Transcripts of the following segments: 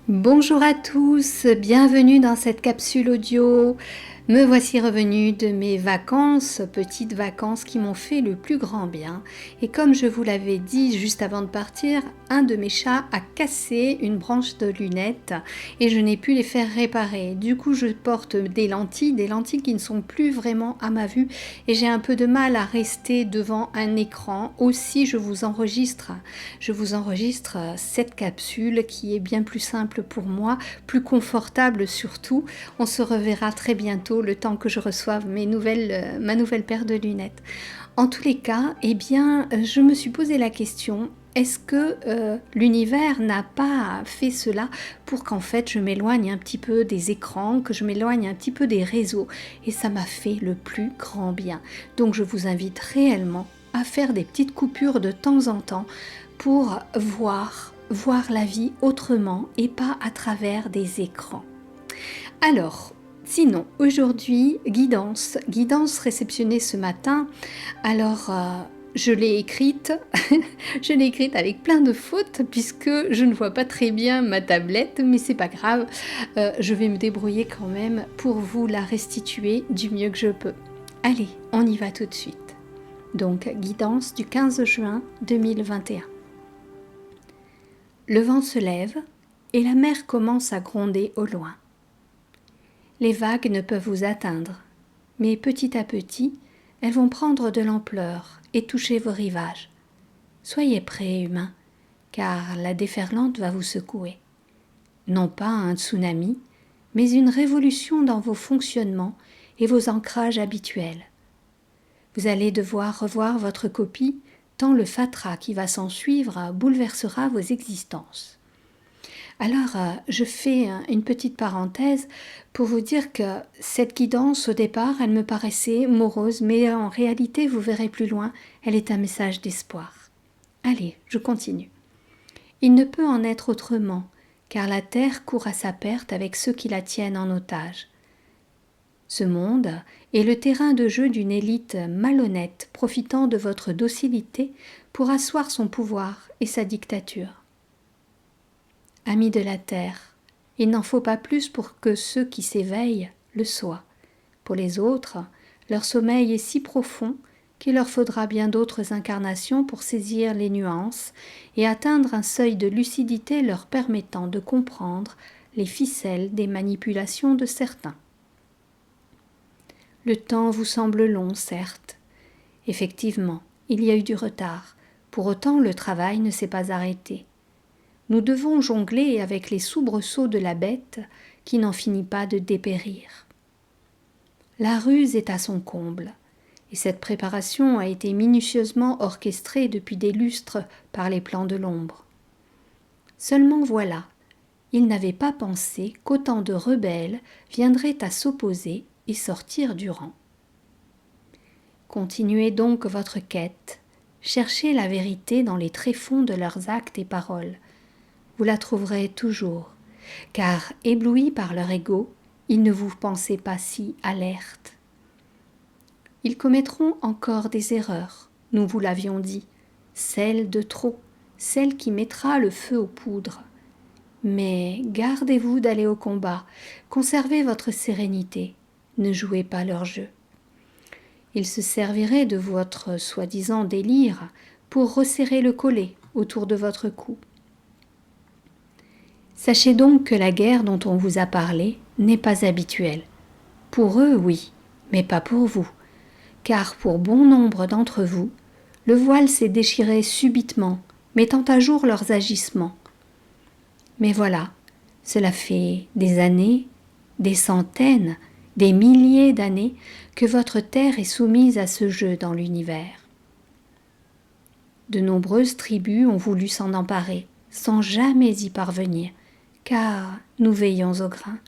Bonjour à tous, bienvenue dans cette capsule audio. Me voici revenue de mes vacances, petites vacances qui m'ont fait le plus grand bien. Et comme je vous l'avais dit juste avant de partir, un de mes chats a cassé une branche de lunettes et je n'ai pu les faire réparer. Du coup, je porte des lentilles qui ne sont plus vraiment à ma vue et j'ai un peu de mal à rester devant un écran. Aussi, je vous enregistre cette capsule qui est bien plus simple pour moi, plus confortable surtout. On se reverra très bientôt, le temps que je reçoive ma nouvelle paire de lunettes. En tous les cas, je me suis posé la question, est-ce que l'univers n'a pas fait cela pour qu'en fait je m'éloigne un petit peu des écrans, que je m'éloigne un petit peu des réseaux? Et ça m'a fait le plus grand bien. Donc je vous invite réellement à faire des petites coupures de temps en temps pour voir la vie autrement et pas à travers des écrans. Alors, sinon, aujourd'hui, guidance réceptionnée ce matin. Alors, je l'ai écrite, je l'ai écrite avec plein de fautes puisque je ne vois pas très bien ma tablette, mais c'est pas grave, je vais me débrouiller quand même pour vous la restituer du mieux que je peux. Allez, on y va tout de suite. Donc, guidance du 15 juin 2021. Le vent se lève et la mer commence à gronder au loin. Les vagues ne peuvent vous atteindre, mais petit à petit, elles vont prendre de l'ampleur et toucher vos rivages. Soyez prêts, humains, car la déferlante va vous secouer. Non pas un tsunami, mais une révolution dans vos fonctionnements et vos ancrages habituels. Vous allez devoir revoir votre copie, tant le fatras qui va s'en suivre bouleversera vos existences. Alors, je fais une petite parenthèse pour vous dire que cette guidance, au départ, elle me paraissait morose, mais en réalité, vous verrez plus loin, elle est un message d'espoir. Allez, je continue. Il ne peut en être autrement, car la terre court à sa perte avec ceux qui la tiennent en otage. Ce monde est le terrain de jeu d'une élite malhonnête profitant de votre docilité pour asseoir son pouvoir et sa dictature. Amis de la terre, il n'en faut pas plus pour que ceux qui s'éveillent le soient. Pour les autres, leur sommeil est si profond qu'il leur faudra bien d'autres incarnations pour saisir les nuances et atteindre un seuil de lucidité leur permettant de comprendre les ficelles des manipulations de certains. Le temps vous semble long, certes. Effectivement, il y a eu du retard. Pour autant, le travail ne s'est pas arrêté. Nous devons jongler avec les soubresauts de la bête qui n'en finit pas de dépérir. La ruse est à son comble, et cette préparation a été minutieusement orchestrée depuis des lustres par les plans de l'ombre. Seulement voilà, ils n'avaient pas pensé qu'autant de rebelles viendraient à s'opposer et sortir du rang. Continuez donc votre quête, cherchez la vérité dans les tréfonds de leurs actes et paroles. Vous la trouverez toujours, car éblouis par leur ego, ils ne vous pensaient pas si alerte. Ils commettront encore des erreurs, nous vous l'avions dit, celle de trop, celle qui mettra le feu aux poudres. Mais gardez-vous d'aller au combat, conservez votre sérénité, ne jouez pas leur jeu. Ils se serviraient de votre soi-disant délire pour resserrer le collet autour de votre cou. Sachez donc que la guerre dont on vous a parlé n'est pas habituelle. Pour eux, oui, mais pas pour vous, car pour bon nombre d'entre vous, le voile s'est déchiré subitement, mettant à jour leurs agissements. Mais voilà, cela fait des années, des centaines, des milliers d'années que votre terre est soumise à ce jeu dans l'univers. De nombreuses tribus ont voulu s'en emparer, sans jamais y parvenir, car nous veillons au grain.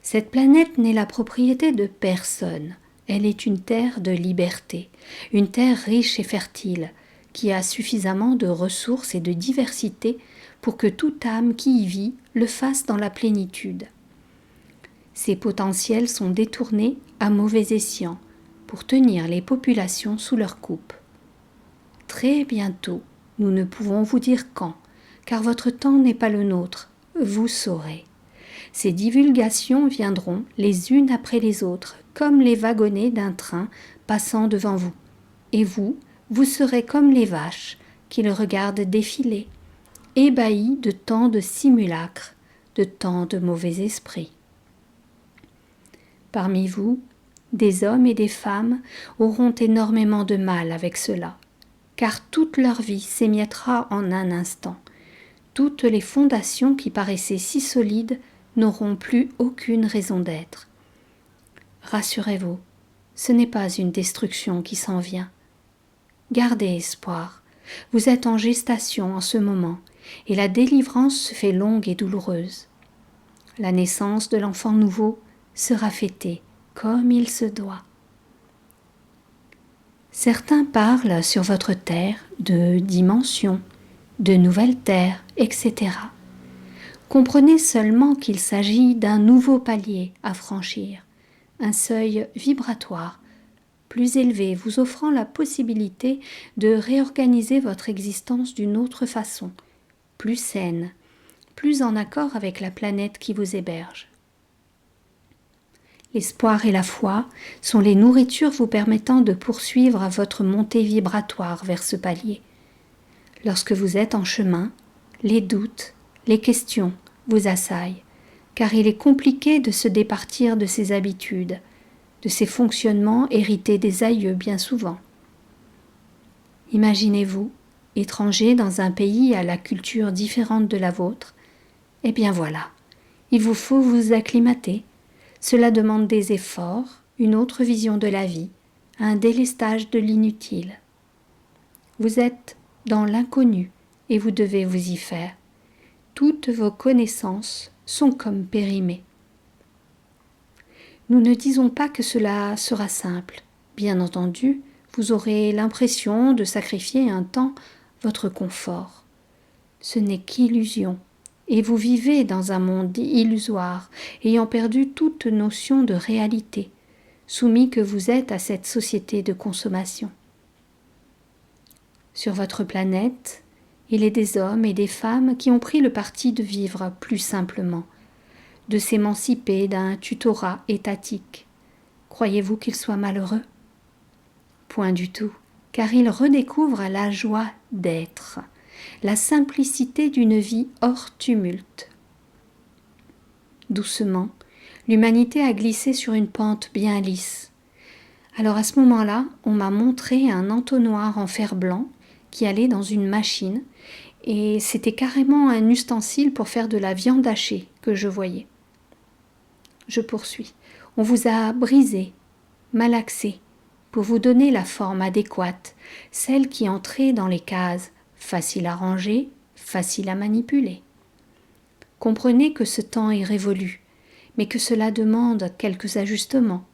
Cette planète n'est la propriété de personne, elle est une terre de liberté, une terre riche et fertile, qui a suffisamment de ressources et de diversité pour que toute âme qui y vit le fasse dans la plénitude. Ces potentiels sont détournés à mauvais escient pour tenir les populations sous leur coupe. Très bientôt, nous ne pouvons vous dire quand, car votre temps n'est pas le nôtre, vous saurez. Ces divulgations viendront les unes après les autres, comme les wagonnets d'un train passant devant vous. Et vous, vous serez comme les vaches qui le regardent défiler, ébahis de tant de simulacres, de tant de mauvais esprits. Parmi vous, des hommes et des femmes auront énormément de mal avec cela, car toute leur vie s'émiettera en un instant. Toutes les fondations qui paraissaient si solides n'auront plus aucune raison d'être. Rassurez-vous, ce n'est pas une destruction qui s'en vient. Gardez espoir, vous êtes en gestation en ce moment, et la délivrance se fait longue et douloureuse. La naissance de l'enfant nouveau sera fêtée comme il se doit. Certains parlent sur votre terre de dimensions, de nouvelles terres, etc. Comprenez seulement qu'il s'agit d'un nouveau palier à franchir, un seuil vibratoire plus élevé vous offrant la possibilité de réorganiser votre existence d'une autre façon, plus saine, plus en accord avec la planète qui vous héberge. L'espoir et la foi sont les nourritures vous permettant de poursuivre votre montée vibratoire vers ce palier. Lorsque vous êtes en chemin, les doutes, les questions vous assaillent, car il est compliqué de se départir de ses habitudes, de ces fonctionnements hérités des aïeux bien souvent. Imaginez-vous, étranger dans un pays à la culture différente de la vôtre. Eh bien voilà, il vous faut vous acclimater. Cela demande des efforts, une autre vision de la vie, un délestage de l'inutile. Vous êtes dans l'inconnu et vous devez vous y faire. Toutes vos connaissances sont comme périmées. Nous ne disons pas que cela sera simple. Bien entendu, vous aurez l'impression de sacrifier un temps votre confort. Ce n'est qu'illusion, et vous vivez dans un monde illusoire, ayant perdu toute notion de réalité, soumis que vous êtes à cette société de consommation. Sur votre planète, il est des hommes et des femmes qui ont pris le parti de vivre plus simplement, de s'émanciper d'un tutorat étatique. Croyez-vous qu'ils soient malheureux ? Point du tout, car ils redécouvrent la joie d'être, la simplicité d'une vie hors tumulte. Doucement, l'humanité a glissé sur une pente bien lisse. Alors à ce moment-là, on m'a montré un entonnoir en fer blanc qui allait dans une machine, et c'était carrément un ustensile pour faire de la viande hachée que je voyais. Je poursuis. On vous a brisé, malaxé, pour vous donner la forme adéquate, celle qui entrait dans les cases, facile à ranger, facile à manipuler. Comprenez que ce temps est révolu, mais que cela demande quelques ajustements.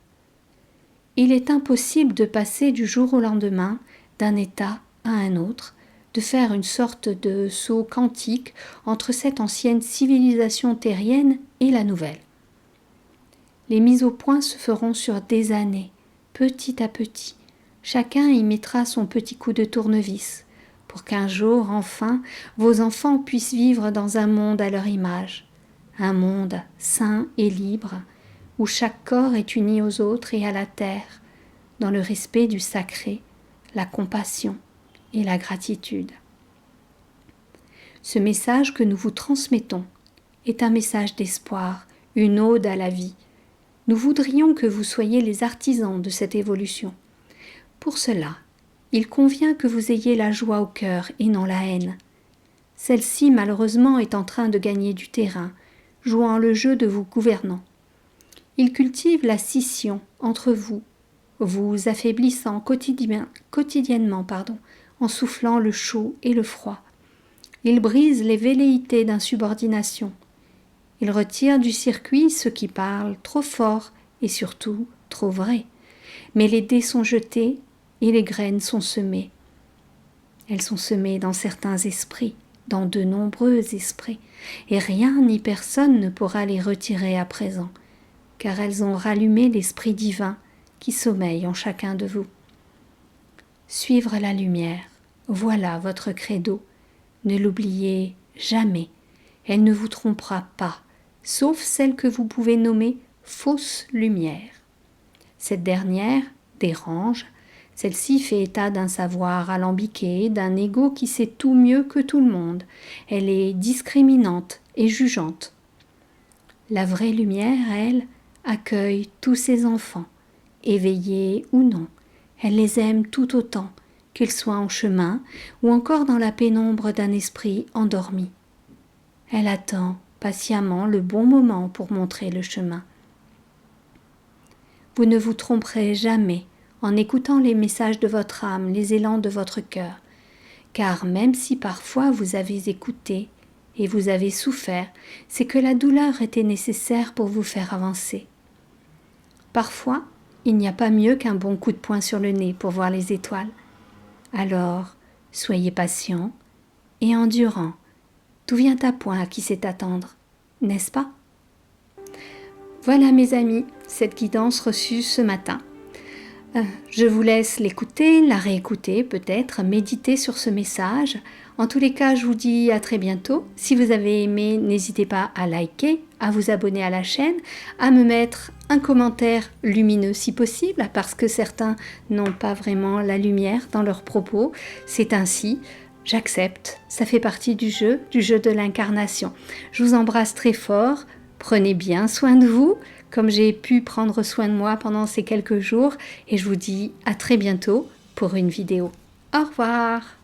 Il est impossible de passer du jour au lendemain d'un état à un autre, de faire une sorte de saut quantique entre cette ancienne civilisation terrienne et la nouvelle. Les mises au point se feront sur des années, petit à petit. Chacun y mettra son petit coup de tournevis, pour qu'un jour, enfin, vos enfants puissent vivre dans un monde à leur image, un monde sain et libre, où chaque corps est uni aux autres et à la terre, dans le respect du sacré, la compassion et la gratitude. Ce message que nous vous transmettons est un message d'espoir, une ode à la vie. Nous voudrions que vous soyez les artisans de cette évolution. Pour cela, il convient que vous ayez la joie au cœur et non la haine. Celle-ci, malheureusement, est en train de gagner du terrain, jouant le jeu de vos gouvernants. Il cultive la scission entre vous, vous affaiblissant quotidiennement, en soufflant le chaud et le froid. Il brise les velléités d'insubordination. Il retire du circuit ceux qui parlent trop fort et surtout trop vrai. Mais les dés sont jetés et les graines sont semées. Elles sont semées dans certains esprits, dans de nombreux esprits, et rien ni personne ne pourra les retirer à présent, car elles ont rallumé l'esprit divin qui sommeille en chacun de vous. Suivre la lumière, voilà votre credo. Ne l'oubliez jamais, Elle ne vous trompera pas, sauf celle que vous pouvez nommer fausse lumière. Cette dernière dérange, celle-ci fait état d'un savoir alambiqué, d'un ego qui sait tout mieux que tout le monde. Elle est discriminante et jugeante. La vraie lumière, elle, accueille tous ses enfants, éveillés ou non. Elle les aime tout autant, qu'ils soient en chemin ou encore dans la pénombre d'un esprit endormi. Elle attend patiemment le bon moment pour montrer le chemin. Vous ne vous tromperez jamais en écoutant les messages de votre âme, les élans de votre cœur, car même si parfois vous avez écouté et vous avez souffert, c'est que la douleur était nécessaire pour vous faire avancer. Parfois, il n'y a pas mieux qu'un bon coup de poing sur le nez pour voir les étoiles. Alors, soyez patient et endurant. Tout vient à point à qui sait attendre, n'est-ce pas? Voilà mes amis, cette guidance reçue ce matin. Je vous laisse l'écouter, la réécouter peut-être, méditer sur ce message. En tous les cas, je vous dis à très bientôt. Si vous avez aimé, n'hésitez pas à liker, à vous abonner à la chaîne, à me mettre un commentaire lumineux si possible, parce que certains n'ont pas vraiment la lumière dans leurs propos. C'est ainsi, j'accepte, ça fait partie du jeu de l'incarnation. Je vous embrasse très fort, prenez bien soin de vous, comme j'ai pu prendre soin de moi pendant ces quelques jours, et je vous dis à très bientôt pour une vidéo. Au revoir!